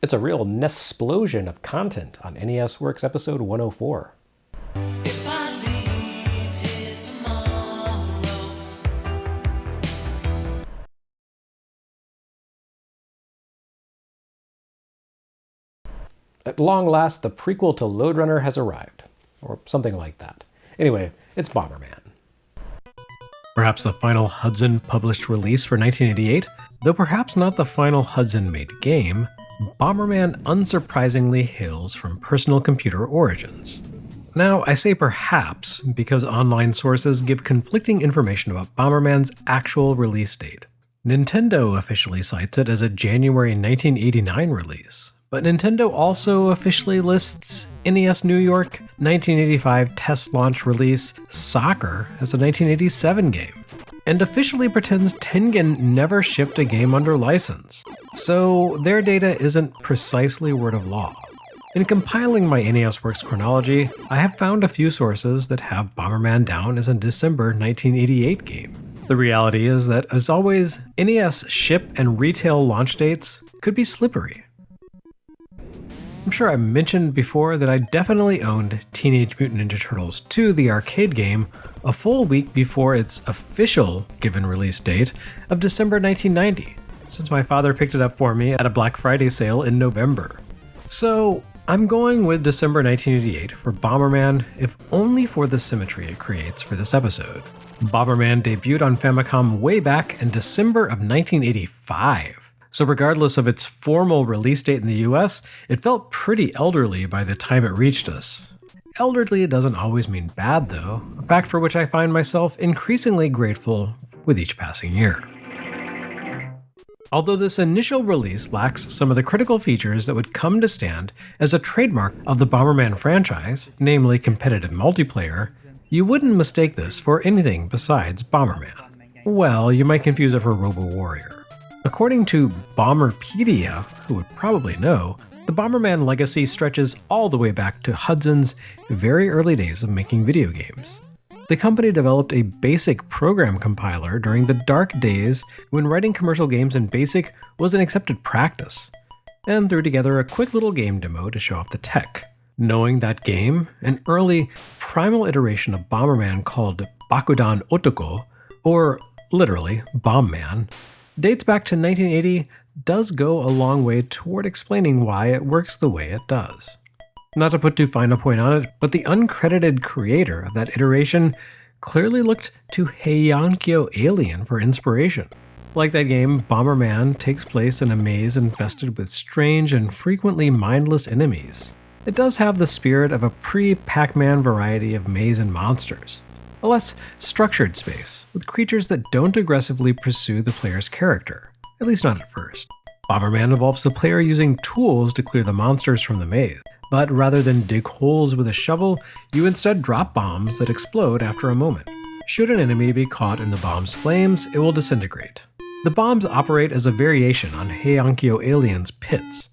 It's a real NES-splosion of content on NES Works episode 104. If I leave here tomorrow. At long last, the prequel to Lode Runner has arrived. Or something like that. Anyway, it's Bomberman. Perhaps the final Hudson published release for 1988, though perhaps not the final Hudson-made game, Bomberman unsurprisingly hails from personal computer origins. Now, I say perhaps because online sources give conflicting information about Bomberman's actual release date. Nintendo officially cites it as a January 1989 release, but Nintendo also officially lists NES New York 1985 test launch release Soccer as a 1987 game, and officially pretends Tengen never shipped a game under license, so their data isn't precisely word of law. In compiling my NES Works chronology, I have found a few sources that have Bomberman down as a December 1988 game. The reality is that, as always, NES ship and retail launch dates could be slippery. I'm sure I mentioned before that I definitely owned Teenage Mutant Ninja Turtles 2, the arcade game, a full week before its official given release date of December 1990, since my father picked it up for me at a Black Friday sale in November. So I'm going with December 1988 for Bomberman, if only for the symmetry it creates for this episode. Bomberman debuted on Famicom way back in December of 1985. So regardless of its formal release date in the US, it felt pretty elderly by the time it reached us. Elderly doesn't always mean bad though, a fact for which I find myself increasingly grateful with each passing year. Although this initial release lacks some of the critical features that would come to stand as a trademark of the Bomberman franchise, namely competitive multiplayer, you wouldn't mistake this for anything besides Bomberman. Well, you might confuse it for RoboWarrior. According to Bomberpedia, who would probably know, the Bomberman legacy stretches all the way back to Hudson's very early days of making video games. The company developed a BASIC program compiler during the dark days when writing commercial games in BASIC was an accepted practice, and threw together a quick little game demo to show off the tech. Knowing that game, an early primal iteration of Bomberman called Bakudan Otoko, or literally Bombman, dates back to 1980, does go a long way toward explaining why it works the way it does. Not to put too fine a point on it, but the uncredited creator of that iteration clearly looked to Heiankyo Alien for inspiration. Like that game, Bomberman takes place in a maze infested with strange and frequently mindless enemies. It does have the spirit of a pre-Pac-Man variety of maze and monsters. A less structured space, with creatures that don't aggressively pursue the player's character, at least not at first. Bomberman involves the player using tools to clear the monsters from the maze, but rather than dig holes with a shovel, you instead drop bombs that explode after a moment. Should an enemy be caught in the bomb's flames, it will disintegrate. The bombs operate as a variation on Heiankyo Alien's pits.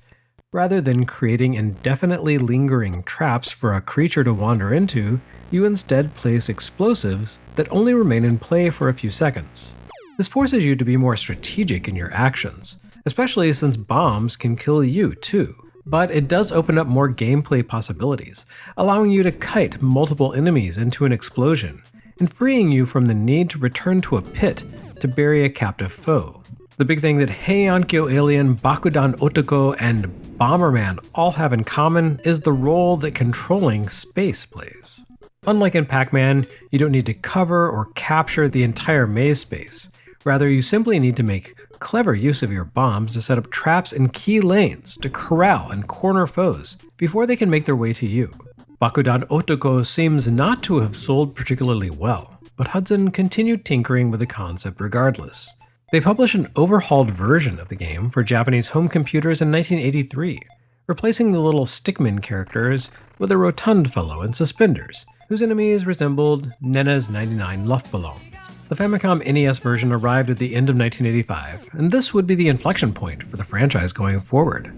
Rather than creating indefinitely lingering traps for a creature to wander into, you instead place explosives that only remain in play for a few seconds. This forces you to be more strategic in your actions, especially since bombs can kill you too. But it does open up more gameplay possibilities, allowing you to kite multiple enemies into an explosion, and freeing you from the need to return to a pit to bury a captive foe. The big thing that Heiankyo Alien, Bakudan Otoko, and Bomberman all have in common is the role that controlling space plays. Unlike in Pac-Man, you don't need to cover or capture the entire maze space. Rather, you simply need to make clever use of your bombs to set up traps in key lanes to corral and corner foes before they can make their way to you. Bakudan Otoko seems not to have sold particularly well, but Hudson continued tinkering with the concept regardless. They published an overhauled version of the game for Japanese home computers in 1983, replacing the little stickman characters with a rotund fellow in suspenders, whose enemies resembled Nena's 99 Luftballons. The Famicom NES version arrived at the end of 1985, and this would be the inflection point for the franchise going forward.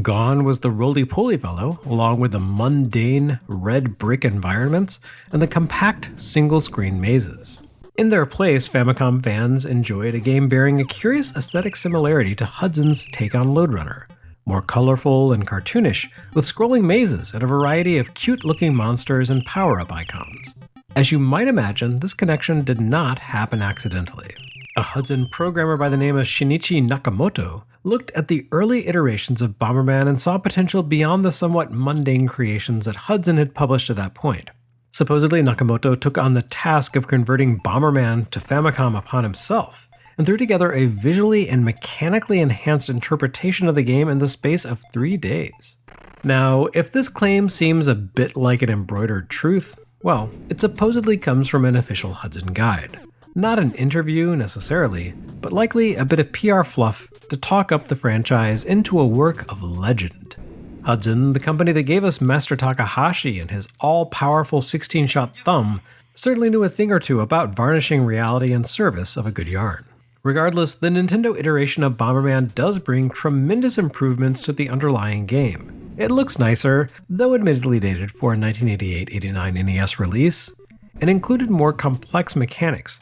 Gone was the roly-poly fellow, along with the mundane red brick environments and the compact single-screen mazes. In their place, Famicom fans enjoyed a game bearing a curious aesthetic similarity to Hudson's take on Lode Runner, more colorful and cartoonish, with scrolling mazes and a variety of cute-looking monsters and power-up icons. As you might imagine, this connection did not happen accidentally. A Hudson programmer by the name of Shinichi Nakamoto looked at the early iterations of Bomberman and saw potential beyond the somewhat mundane creations that Hudson had published at that point. Supposedly, Nakamoto took on the task of converting Bomberman to Famicom upon himself, and threw together a visually and mechanically enhanced interpretation of the game in the space of 3 days. Now, if this claim seems a bit like an embroidered truth, well, it supposedly comes from an official Hudson guide. Not an interview necessarily, but likely a bit of PR fluff to talk up the franchise into a work of legend. Hudson, the company that gave us Master Takahashi and his all-powerful 16-shot thumb, certainly knew a thing or two about varnishing reality in service of a good yarn. Regardless, the Nintendo iteration of Bomberman does bring tremendous improvements to the underlying game. It looks nicer, though admittedly dated for a 1988-89 NES release, and included more complex mechanics.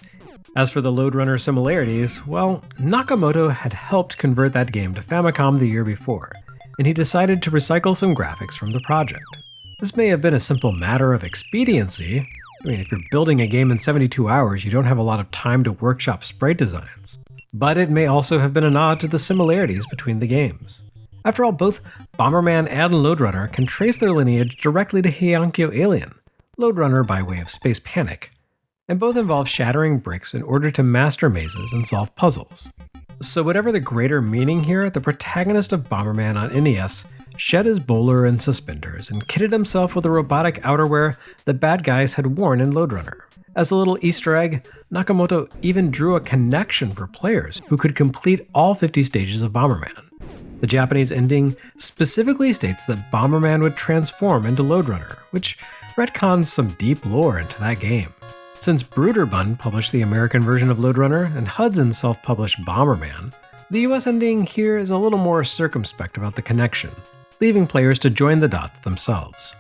As for the Lode Runner similarities, well, Nakamoto had helped convert that game to Famicom the year before, and he decided to recycle some graphics from the project. This may have been a simple matter of expediency. I mean, if you're building a game in 72 hours, you don't have a lot of time to workshop sprite designs. But it may also have been a nod to the similarities between the games. After all, both Bomberman and Lode Runner can trace their lineage directly to Heiankyo Alien, Lode Runner by way of Space Panic, and both involve shattering bricks in order to master mazes and solve puzzles. So whatever the greater meaning here, the protagonist of Bomberman on NES shed his bowler and suspenders and kitted himself with the robotic outerwear the bad guys had worn in Lode Runner. As a little Easter egg, Nakamoto even drew a connection for players who could complete all 50 stages of Bomberman. The Japanese ending specifically states that Bomberman would transform into Lode Runner, which retcons some deep lore into that game. Since Bruderbund published the American version of Lode Runner and Hudson self-published Bomberman, the US ending here is a little more circumspect about the connection, leaving players to join the dots themselves.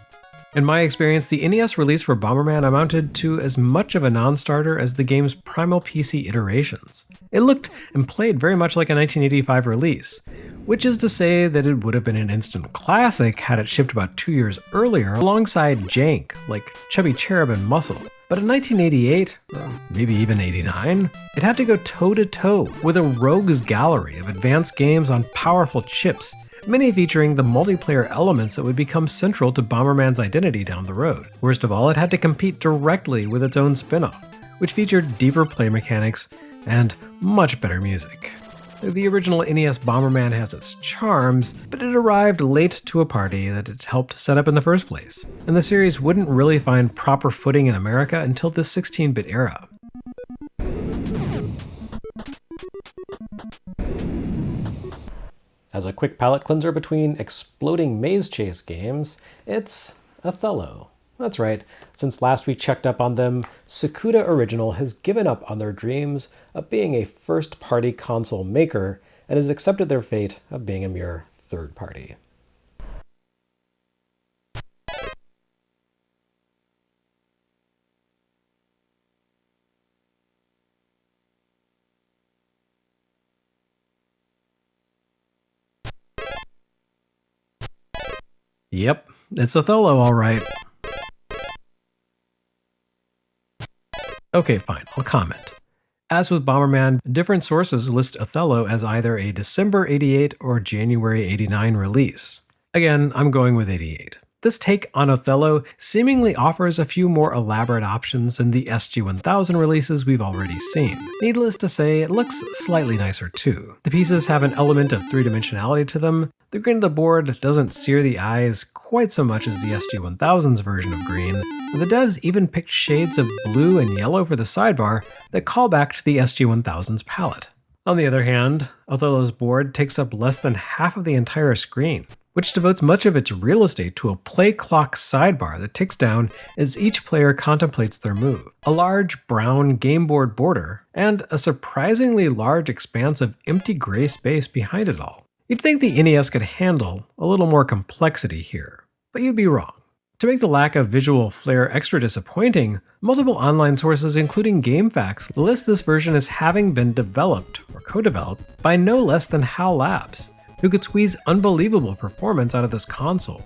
In my experience, the NES release for Bomberman amounted to as much of a non-starter as the game's primal PC iterations. It looked and played very much like a 1985 release, which is to say that it would have been an instant classic had it shipped about 2 years earlier alongside jank like Chubby, CHERUB, and Muscle. But in 1988, or maybe even 89, it had to go toe-to-toe with a rogues gallery of advanced games on powerful chips, many featuring the multiplayer elements that would become central to Bomberman's identity down the road. Worst of all, it had to compete directly with its own spin-off, which featured deeper play mechanics and much better music. The original NES Bomberman has its charms, but it arrived late to a party that it helped set up in the first place, and the series wouldn't really find proper footing in America until the 16-bit era. As a quick palate cleanser between exploding maze chase games, it's Othello. That's right, since last we checked up on them, Sukuda Original has given up on their dreams of being a first-party console maker and has accepted their fate of being a mere third-party. Yep, it's Othello all right. Okay, fine, I'll comment. As with Bomberman, different sources list Othello as either a December 88 or January 89 release. Again, I'm going with 88. This take on Othello seemingly offers a few more elaborate options than the SG-1000 releases we've already seen. Needless to say, it looks slightly nicer too. The pieces have an element of three-dimensionality to them, the green of the board doesn't sear the eyes quite so much as the SG-1000's version of green, and the devs even picked shades of blue and yellow for the sidebar that call back to the SG-1000's palette. On the other hand, Othello's board takes up less than half of the entire screen, which devotes much of its real estate to a play clock sidebar that ticks down as each player contemplates their move, a large brown game board border, and a surprisingly large expanse of empty gray space behind it all. You'd think the NES could handle a little more complexity here, but you'd be wrong. To make the lack of visual flair extra disappointing, multiple online sources including GameFAQs list this version as having been developed or co-developed by no less than HAL Labs, who could squeeze unbelievable performance out of this console.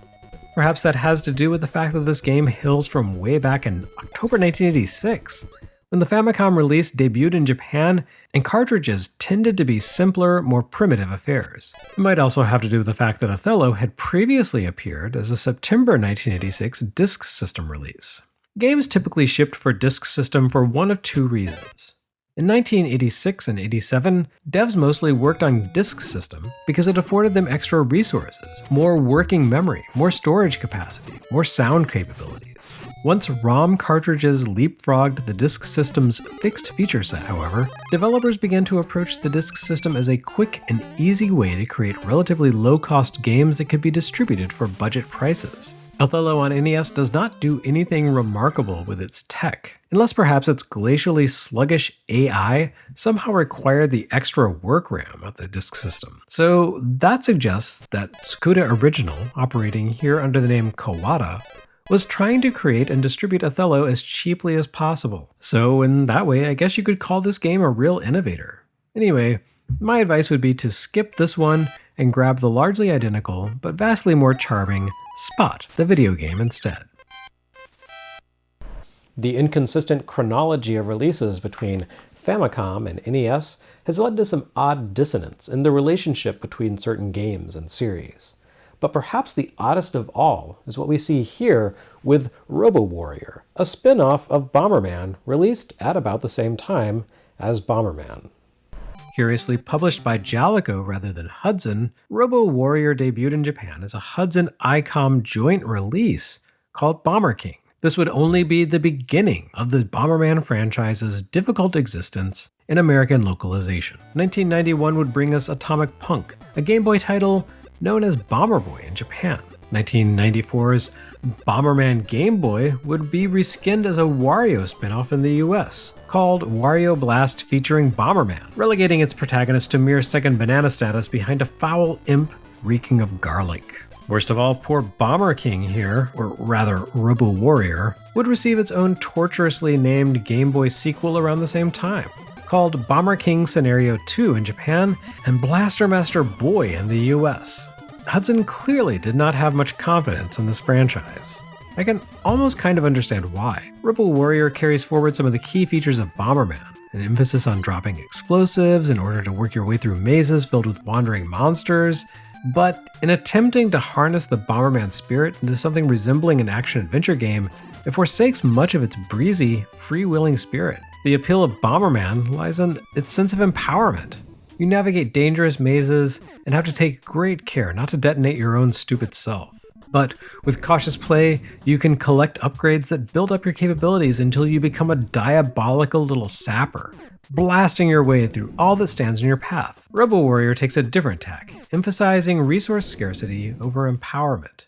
Perhaps that has to do with the fact that this game hails from way back in October 1986, when the Famicom release debuted in Japan and cartridges tended to be simpler, more primitive affairs. It might also have to do with the fact that Othello had previously appeared as a September 1986 disk system release. Games typically shipped for disk system for one of two reasons. In 1986 and 87, devs mostly worked on disk system because it afforded them extra resources, more working memory, more storage capacity, more sound capabilities. Once ROM cartridges leapfrogged the disk system's fixed feature set, however, developers began to approach the disk system as a quick and easy way to create relatively low-cost games that could be distributed for budget prices. Othello on NES does not do anything remarkable with its tech, unless perhaps its glacially sluggish AI somehow required the extra work RAM of the disk system. So that suggests that Sukuda Original, operating here under the name Kawada, was trying to create and distribute Othello as cheaply as possible. So in that way, I guess you could call this game a real innovator. Anyway, my advice would be to skip this one and grab the largely identical, but vastly more charming, Spot, the video game instead. The inconsistent chronology of releases between Famicom and NES has led to some odd dissonance in the relationship between certain games and series. But perhaps the oddest of all is what we see here with RoboWarrior, a spin-off of Bomberman released at about the same time as Bomberman. Curiously published by Jalico rather than Hudson, RoboWarrior debuted in Japan as a Hudson Aicom joint release called Bomber King. This would only be the beginning of the Bomberman franchise's difficult existence in American localization. 1991 would bring us Atomic Punk, a Game Boy title known as Bomber Boy in Japan. 1994's Bomberman Game Boy would be reskinned as a Wario spin-off in the US, called Wario Blast featuring Bomberman, relegating its protagonist to mere second banana status behind a foul imp reeking of garlic. Worst of all, poor Bomber King here, or rather RoboWarrior, would receive its own torturously named Game Boy sequel around the same time, called Bomber King Scenario 2 in Japan and Blaster Master Boy in the US. Hudson clearly did not have much confidence in this franchise. I can almost kind of understand why. RoboWarrior carries forward some of the key features of Bomberman, an emphasis on dropping explosives in order to work your way through mazes filled with wandering monsters, but in attempting to harness the Bomberman spirit into something resembling an action-adventure game, it forsakes much of its breezy, freewheeling spirit. The appeal of Bomberman lies in its sense of empowerment. You navigate dangerous mazes and have to take great care not to detonate your own stupid self. But with cautious play, you can collect upgrades that build up your capabilities until you become a diabolical little sapper, blasting your way through all that stands in your path. RoboWarrior takes a different tack, emphasizing resource scarcity over empowerment.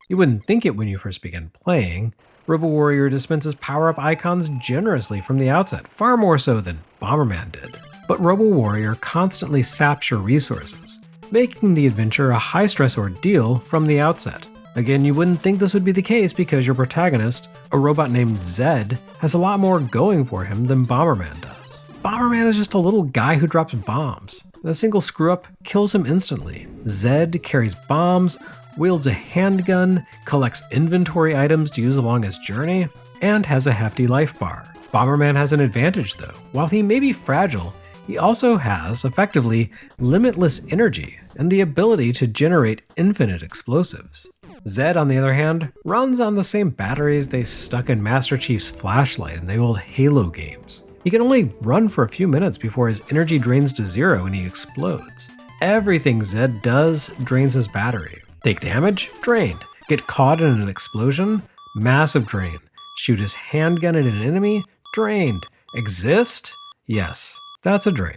You wouldn't think it when you first begin playing. RoboWarrior dispenses power-up icons generously from the outset, far more so than Bomberman did. But RoboWarrior constantly saps your resources, making the adventure a high-stress ordeal from the outset. Again, you wouldn't think this would be the case because your protagonist, a robot named Zed, has a lot more going for him than Bomberman does. Bomberman is just a little guy who drops bombs, and a single screw-up kills him instantly. Zed carries bombs, wields a handgun, collects inventory items to use along his journey, and has a hefty life bar. Bomberman has an advantage though. While he may be fragile, he also has, effectively, limitless energy and the ability to generate infinite explosives. Zed, on the other hand, runs on the same batteries they stuck in Master Chief's flashlight in the old Halo games. He can only run for a few minutes before his energy drains to zero and he explodes. Everything Zed does drains his battery. Take damage? Drained. Get caught in an explosion? Massive drain. Shoot his handgun at an enemy? Drained. Exist? Yes. That's a drain.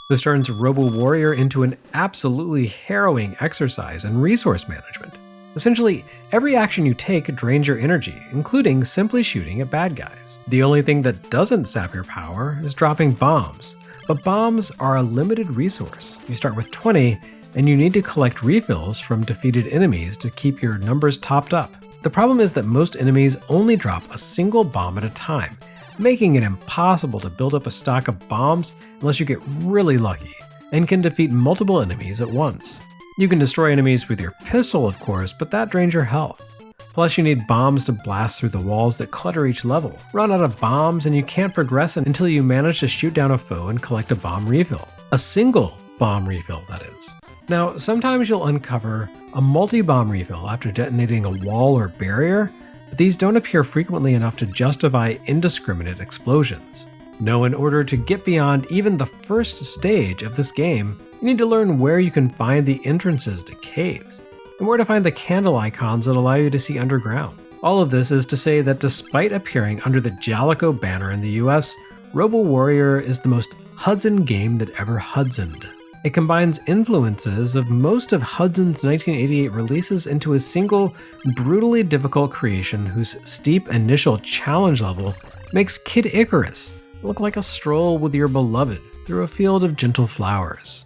This turns RoboWarrior into an absolutely harrowing exercise in resource management. Essentially, every action you take drains your energy, including simply shooting at bad guys. The only thing that doesn't sap your power is dropping bombs, but bombs are a limited resource. You start with 20, and you need to collect refills from defeated enemies to keep your numbers topped up. The problem is that most enemies only drop a single bomb at a time, making it impossible to build up a stock of bombs unless you get really lucky and can defeat multiple enemies at once. You can destroy enemies with your pistol, of course, but that drains your health. Plus, you need bombs to blast through the walls that clutter each level. Run out of bombs and you can't progress until you manage to shoot down a foe and collect a bomb refill. A single bomb refill, that is. Now, sometimes you'll uncover a multi-bomb refill after detonating a wall or barrier, but these don't appear frequently enough to justify indiscriminate explosions. No, in order to get beyond even the first stage of this game, you need to learn where you can find the entrances to caves, and where to find the candle icons that allow you to see underground. All of this is to say that despite appearing under the Jalico banner in the US, RoboWarrior is the most Hudson game that ever Hudsoned. It combines influences of most of Hudson's 1988 releases into a single, brutally difficult creation whose steep initial challenge level makes Kid Icarus look like a stroll with your beloved through a field of gentle flowers.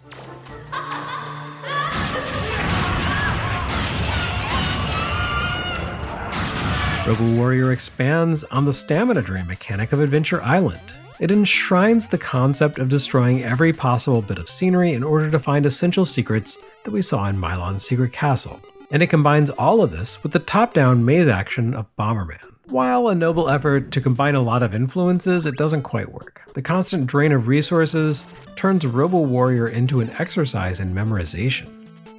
RoboWarrior expands on the stamina drain mechanic of Adventure Island. It enshrines the concept of destroying every possible bit of scenery in order to find essential secrets that we saw in MILON'S secret castle. And it combines all of this with the top-down maze action of Bomberman. While a noble effort to combine a lot of influences, it doesn't quite work. The constant drain of resources turns RoboWarrior into an exercise in memorization.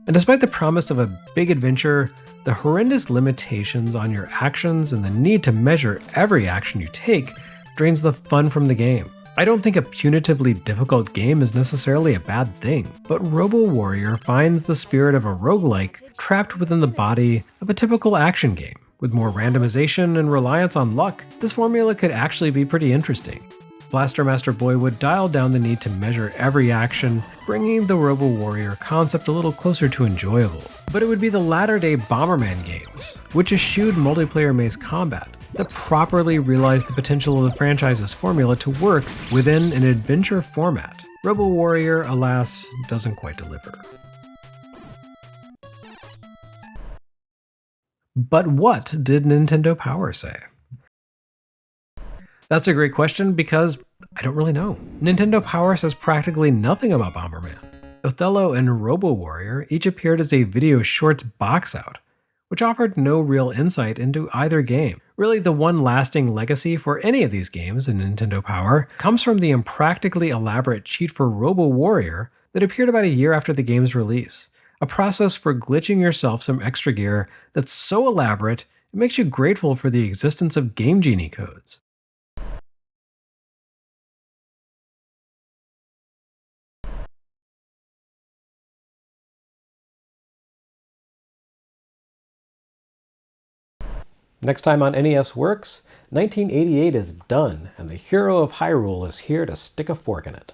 And despite the promise of a big adventure, the horrendous limitations on your actions and the need to measure every action you take drains the fun from the game. I don't think a punitively difficult game is necessarily a bad thing, but RoboWarrior finds the spirit of a roguelike trapped within the body of a typical action game. With more randomization and reliance on luck, this formula could actually be pretty interesting. Blaster Master Boy would dial down the need to measure every action, bringing the RoboWarrior concept a little closer to enjoyable. But it would be the latter-day Bomberman games, which eschewed multiplayer maze combat, that properly realized the potential of the franchise's formula to work within an adventure format. RoboWarrior, alas, doesn't quite deliver. But what did Nintendo Power say? That's a great question because I don't really know. Nintendo Power says practically nothing about Bomberman. Othello and RoboWarrior each appeared as a video shorts box out, which offered no real insight into either game. Really, the one lasting legacy for any of these games in Nintendo Power comes from the impractically elaborate cheat for RoboWarrior that appeared about a year after the game's release. A process for glitching yourself some extra gear that's so elaborate it makes you grateful for the existence of Game Genie codes. Next time on NES Works, 1988 is done, and the hero of Hyrule is here to stick a fork in it.